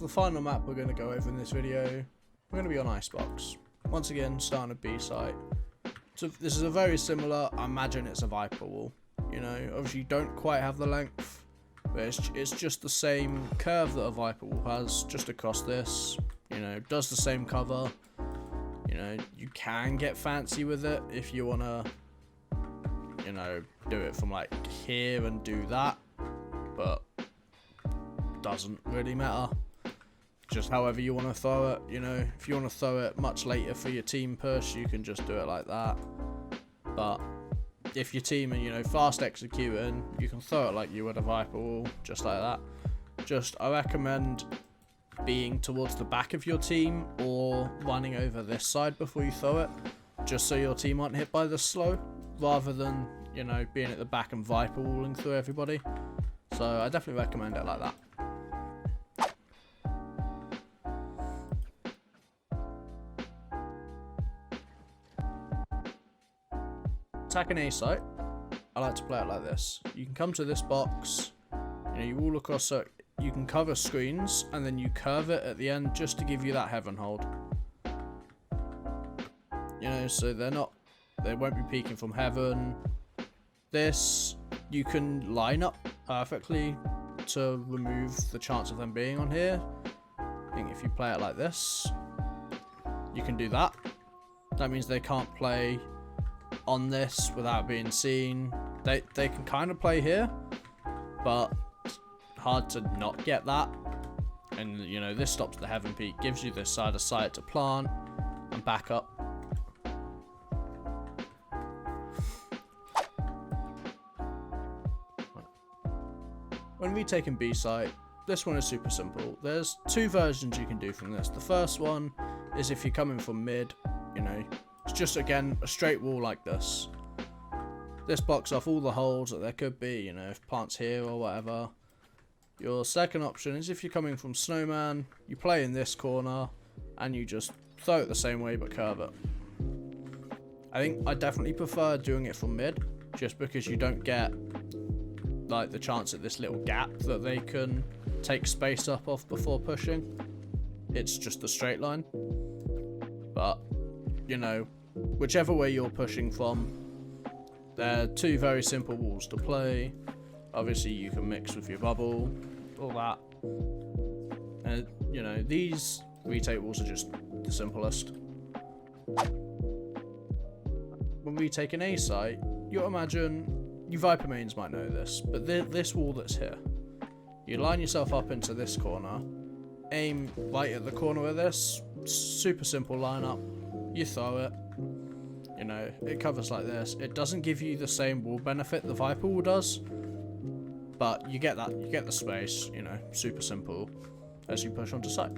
the final map we're going to go over in this video, we're going to be on Icebox. Once again, starting a B site. So this is a very similar, I imagine it's a Viper wall. You know, obviously you don't quite have the length, but it's just the same curve that a Viper wall has, just across this. You know, does the same cover. You know, you can get fancy with it if you want to, you know, do it from like here and do that, but doesn't really matter. Just however you want to throw it. You know, if you want to throw it much later for your team push, you can just do it like that. But if your team are, you know, fast executing, you can throw it like you would a Viper wall, just like that. Just, I recommend being towards the back of your team or running over this side before you throw it, just so your team aren't hit by the slow, rather than, you know, being at the back and Viper walling through everybody. So I definitely recommend it like that. Attack an A site, I like to play it like this. You can come to this box, you know, you wall across, so you can cover screens and then you curve it at the end just to give you that heaven hold. You know, so they won't be peeking from heaven. This, you can line up perfectly to remove the chance of them being on here. I think if you play it like this, you can do that. That means they can't play on this without being seen. They can kind of play here, but hard to not get that. And you know, this stops the heaven peak, gives you this side of sight to plant and back up. When retaking B site, this one is super simple. There's two versions you can do from this. The first one is if you're coming from mid, you know, it's just again a straight wall like this. This blocks off all the holes that there could be, you know, if plants here or whatever. Your second option is if you're coming from snowman, you play in this corner and you just throw it the same way but curve it. I think I definitely prefer doing it from mid, just because you don't get like the chance at this little gap that they can take space up off before pushing. It's just a straight line. But, you know, whichever way you're pushing from, they're two very simple walls to play. Obviously you can mix with your bubble, all that. And, you know, these retake walls are just the simplest. When we take an A site, you imagine, you Viper mains might know this, but this wall that's here, you line yourself up into this corner, aim right at the corner of this, super simple lineup, you throw it, you know, it covers like this. It doesn't give you the same wall benefit the Viper wall does, but you get that, you get the space, you know, super simple as you push onto site.